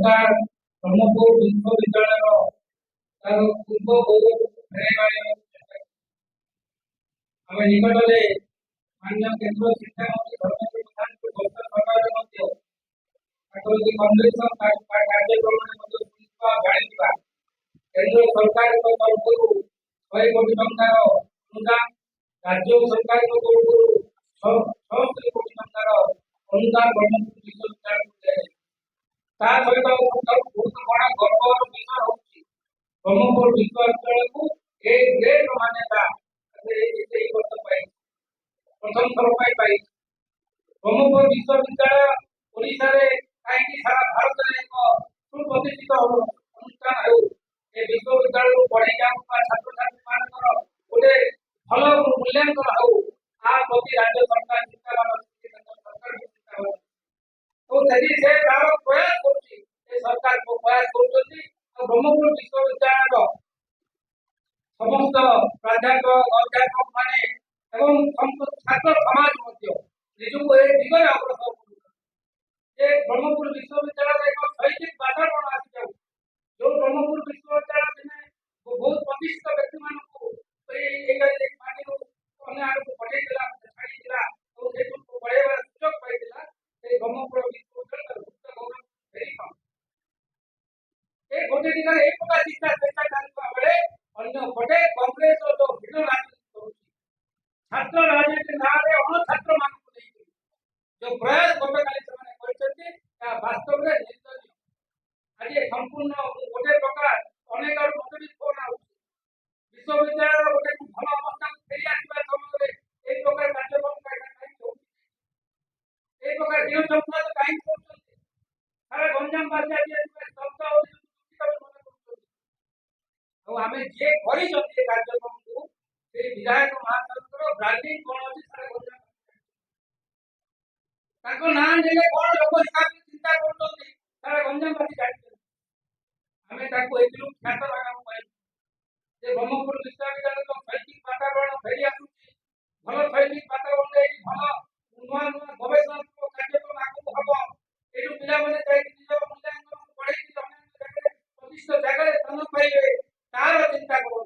सरकार ब्रह्मपुर विश्वविद्यालय पूर्व गौरव आम निकट में माननीय केंद्र शिक्षा मंत्री धर्मेंद्र प्रधान को सरकार कन्वेंशन कार्यक्रम केंद्र सरकार तरफ 100 कोटी टंकार अनुदान राज्य सरकार तरफ 6 कोटी टंकार अनुदान ब्रह्मपुर विश्वविद्यालय बहुत बड़ा गर्व और विषय होची ब्रह्मपुर विश्वविद्यालय को एक ग्रेड मान्यता प्रथम थर पाई ब्रह्मपुर विश्वविद्यालय ओडिशा रे काहेकि सारा भारत रे एक सुप्रतिष्ठित अनुष्ठान है ए विश्वविद्यालय को पढ़े जाउका छात्र छात्री मानकर गोटे भल मूल्यांकन हो आ प्रति राज्य सरकार चिंता सरकार चिंता हो तो यदि से तार प्रयास करछि ए सरकार को प्रयास करछि ब्रह्मपुर विश्वविद्यालय समस्त प्राध्यापक अध्यापक माने एवं छात्र समाज मध्य निजको ए दिगरे अग्रसर जे ब्रह्मपुर विश्वविद्यालय एक शैक्षिक वातावरण आसी जाऊ जो ब्रह्मपुर विश्वविद्यालय में बहुत प्रतिष्ठित व्यक्ति मान को एक पार्टी को अन्य आड़ को पढ़े दिला छाड़ी दिला तो से को पढ़ेवा सुयोग पाई दिला ए ब्रह्मपुर विश्वविद्यालय का गौरव भेरी कम ए गोटे दिगरे एक प्रकार शिक्षा चेष्टा करबा बेले अन्य गोटे कांग्रेस और जो भिन्न राजनीति करूची छात्र राजनीति नारे अन छात्र मान को नहीं जो प्रयास गोटे काली से करछथि ता वास्तव रे निंदनीय आज ये संपूर्ण गोटे प्रकार अनेक और मतभेद फोन आउची विश्वविद्यालय गोटे भल अवस्था फेरी आसीबा समय रे एक प्रकार कार्यक्रम काई होउची एक प्रकार जीवन संपदा काई होउची सारा गंजाम बासी आज शब्द और तो हमें जे करी जति कार्यक्रम को से विधायक महासंघर ब्रांडिंग कोन अछि सारा गंजाम ताको ना नेले कोन लोक हिसाब चिंता करतोती सारा गंजाम बासी जानि हमें ताको एतिलु ख्यात राखा पाई जे ब्रह्मपुर विश्वविद्यालय तो शैक्षिक वातावरण फेरी आसुची भल शैक्षिक वातावरण रे भल नुआ नुआ गवेषणात्मक कार्यक्रम आगु हबो एनु पिला माने जाई निज मूल्यांकन पढै कि अन्य प्रतिष्ठित जगह स्थान पाइबे तार चिंता करो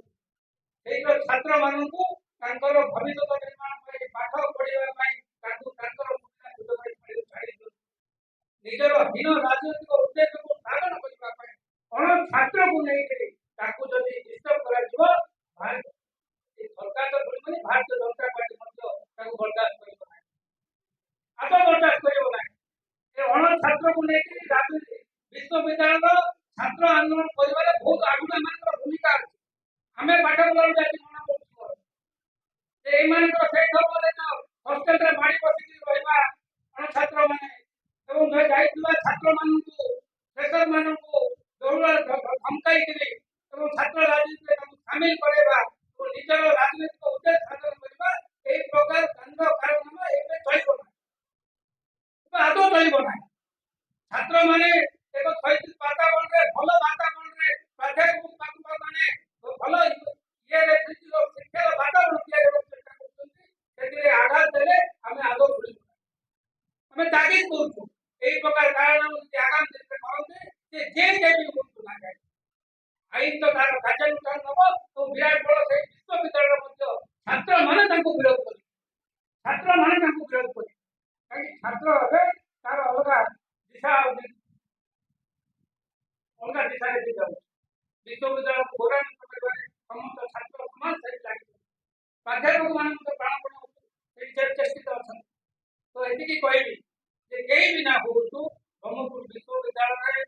एई छात्र मानकु तांकर भविष्य निर्माण पई पाठ पढिबा पई तांकर निजर हीन राजनीतिक उद्देश्य को साधन करबा पई अन छात्र को नहीं के ताकू जदी डिस्टर्ब करा जिवो भारत ए सरकार तो बोलबनी भारतीय जनता पार्टी मध्य ताकू बर्दाश्त करिबो नाही आतो बर्दाश्त करिबो नाही ए अन छात्र को नहीं के राजनीति विश्वविद्यालय छात्र आंदोलन करिबारे बहुत आगुना मानकर भूमिका अछि हमें पाठ पढा जाति मना करछु ए मानकर से खबर न हॉस्टल रे बाड़ी बसिक रहबा अन छात्र माने एवं जाइतुवा छात्र मानकु प्रेशर मानकु दौड़ा धमकाई दिले एवं छात्र राजनीति में शामिल करेबा तो निजर राजनीति को उद्देश्य साधन करबा ए प्रकार दंड कार्यक्रम एबे चलिबो ना आदो चलिबो ना छात्र माने एक शैक्षिक वातावरण रे भल वातावरण रे प्राध्यापक माने भल ये रे शिक्षा वातावरण के चेष्टा करछथि सेतिरे आघात देले हमें आदो भूली हमें ताकीद करूछु एक प्रकार कारण आगाम चेष्टा करते जे भी मुक्त ना जाए आईन तो तार कार्यानुष्ठान नब तो विराट बड़ से विश्वविद्यालय मध्य छात्र माने तांको विरोध करी छात्र माने तांको विरोध करी काई छात्र हबे तार अलगा दिशा रे जाऊ विश्वविद्यालय प्रोग्राम करबारे समस्त छात्र समाज सही लागी प्राध्यापक मान तो प्राण पड़ से चेष्टित अछन तो एति की कहबी जे केई बिना हो तो ब्रह्मपुर विश्वविद्यालय